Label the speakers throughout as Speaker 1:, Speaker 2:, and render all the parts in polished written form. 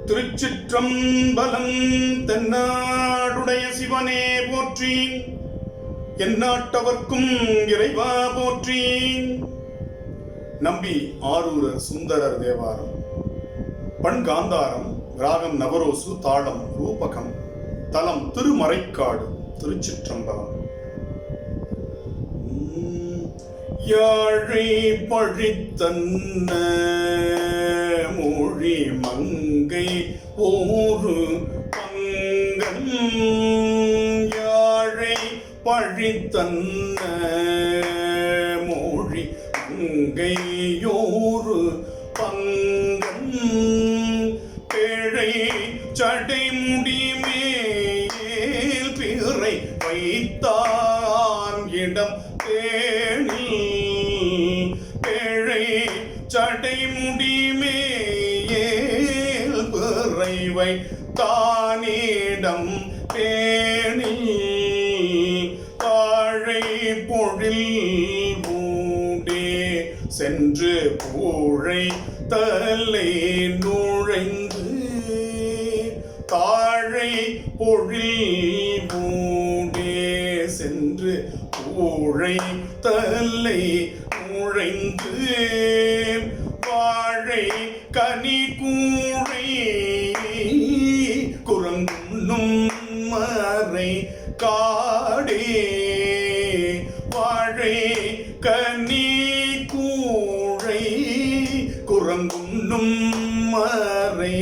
Speaker 1: திருச்சிற்றம்பலம். தென்னாடுடைய சிவனே போற்றி, எந்நாட்டவர்க்கும் இறைவா போற்றி. நம்பி ஆரூரர் சுந்தரர் தேவாரம். பண் காந்தாரம், ராகம் நவரோசு, தாளம் ரூபகம், தலம் திருமறைக்காடு, திருச்சிற்றம்பலம். யாழை பழித்தன்ன மொழி மங்கை ஓரு பங்கன், யாழை பழித்தன்ன மொழி மங்கையோரு பங்கன், பேழை சடைமுடி மேல் பிறை வைத்தான் இடம் பேணி, பேழை சடைமுடி மேல் பிறை வைத்தானிடம் பேணி, தாழை பொழில் மூடே சென்று பூழை தலை நுழைந்து, தாழை பொழில் மூடே சென்று பூழை தலை நுழைந்து, வாழை கனி கூழை குரங்குண்ணும் மறை காடே, வாழை கனி கூழை குரங்குண்ணும் மறை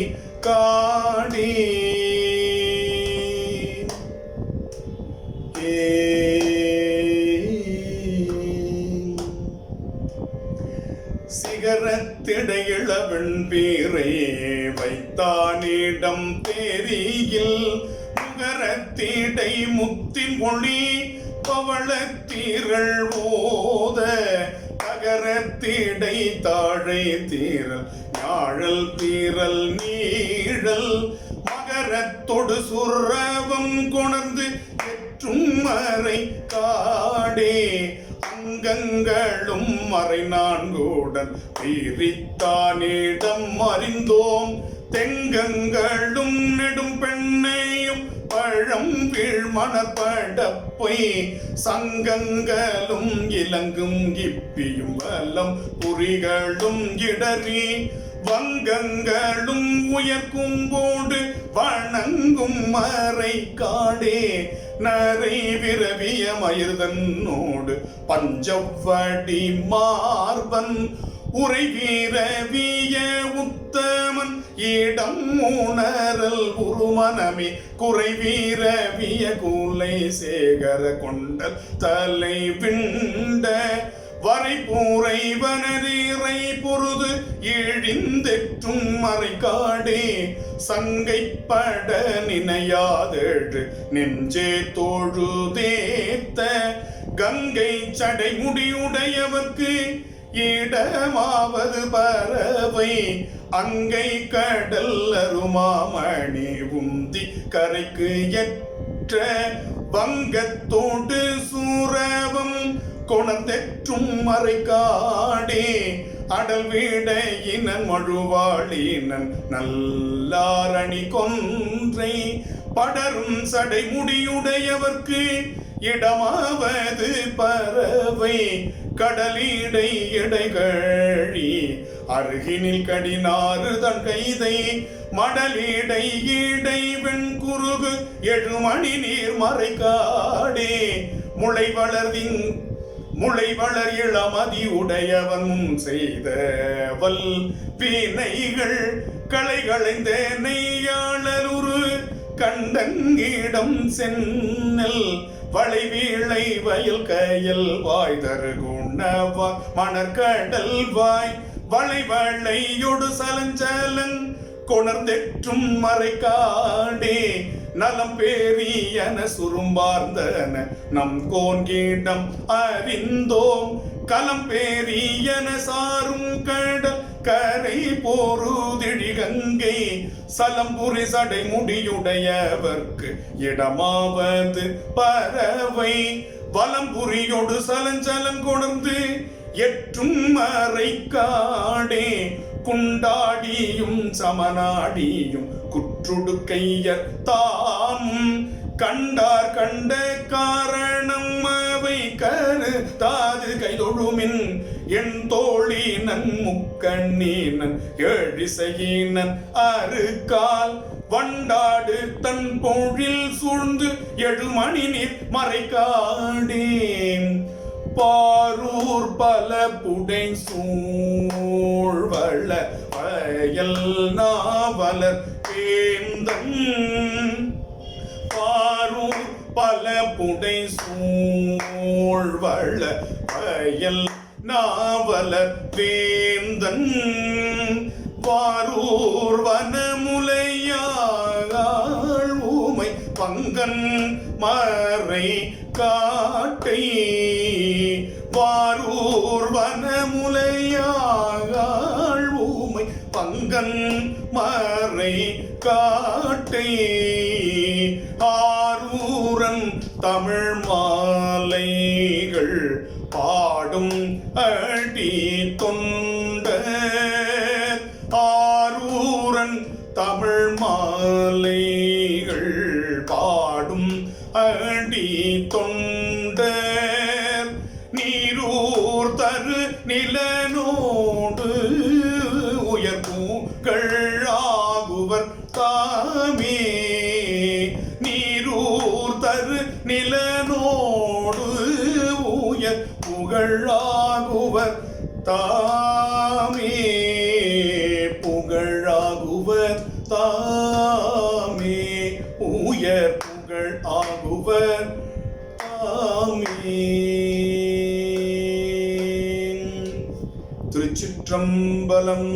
Speaker 1: காடே. சிகரத்திடையிளவன் பேரை வைத்தானிடம் தேரியில், முகரத்திடை முத்தின் ஒளி பவளத்தீரள் ஓத, தகரத்திடை தாழை தீரல் யாழல் தீரல் நீழல், மகரத்தொடு சுரவம் கொணர்ந்து எற்றும் மறை காடே, அங்கங்களும் மறை நான்குடன் பிரித்தானிடம் அறிந்தோம், தெங்கங்களும் நெடும் பெண்ணையும் பழம் வீழ்மணப்படப்பை, சங்கங்களும் இலங்கும் இப்பியும் வலம் புரிகளும் இடறி, வங்கங்களும் உயர்கும்போடு வணங்கும் மறை காடே, நரை விரவிய மயிர்தன்னோடு பஞ்சவடி மார்பன், உரை வீரவிய உத்தமன் இடம் உணரல் உருமனமே, குறை வீரவிய கூலை சேகர கொண்டல் தலை விண்ட, வரை பூரை வனரீரை பொருது இழிந்தெற்றும் மறை காடே, சங்கைப்பட நினையாதெழு நெஞ்சே தோழுதேத்த, கங்கை சடை முடியுடையவர்க்கு இடமாவது பறவை, அங்கை கடல் அருமாமணி உந்தி கரைக்கு எற்ற, வங்கத்தோடு சூரவம் கொணர்ந்தெற்றும் மறை காடே, அடல் வீடையினன் மழுவாளினன் நல்லாரணி கொன்றை, படரும் சடை முடியுடையவர்க்கு இடமாவது பறவை, கடலீடை இடைகழி அருகினில் கடினாறு தன் கைதை, மடலீடை ஈடை வெண்குருகு எழுமணி நீர் மறை காடே, முளை வளர் இளமதி உடையவன் செய்த வல் வினைகள் களைகளைந்த நெய்யாளருரு கண்டங்கிடம் சென்னல், வளைவீழை வயல் கயல் வாய் தருகுணவா மணற்கடல் வாய், வளைவளையொடு சலஞ்சலன் கொணர்ந்தெற்றும் மறை காடே, நலம் பேரியன சுரும்பார்ந்தன நம் கோன்கீடம் அறிந்தோம், கலம் பேரியன சாரும் கடல் கரை போருதிழி கங்கை, சலம்புரி சடை முடியுடையவர்க்கு இடமாவது பறவை, வலம்புரியோடு சலஞ்சலம் கொணர்ந்து எற்றும் மறை காடே, குண்டாடியும் சமநாடியும் குற்றுடுக்கையர் தாமும் கண்டார் கண்ட காரணம் அவை கருத்தாது கைதொழுமின் என் தோழினன் முக்கண்ணீனன் ஏழிசையினன் அருக்கால் வண்டாடு தன் பொழில் சூழ்ந்து எழுமணி நீர் மறைக்காடேன் பாரூர் பல புடை சூழ்வள வயல் நாவலர் வேந்தன் பாரூர் பல புடை சூழ்வள வயல் நாவலர் வேந்தன் வாரூர் வனமுலையாள் ஊமை பங்கன் மறை காட்டை வாரூர் வனமுலையாள் ஊமை பங்கன் மறை காட்டை ஆரூரன் தமிழ் மாலைகள் பாடும் அடி தொண்டர் ஆரூரன் தமிழ் மாலைகள் பாடும் அடி தொண்டர் நீரூர் தரு நிலனோடு உயர்பூக்கள் ஆகுவர் தாமே நீரூர் தரு நிலனோடு உயர் புகழாகுவர் தாமே புகழாகுவர் தாமே உயர் புகழ் ஆகுவர் தாமே. திருச்சிற்றம்பலம்.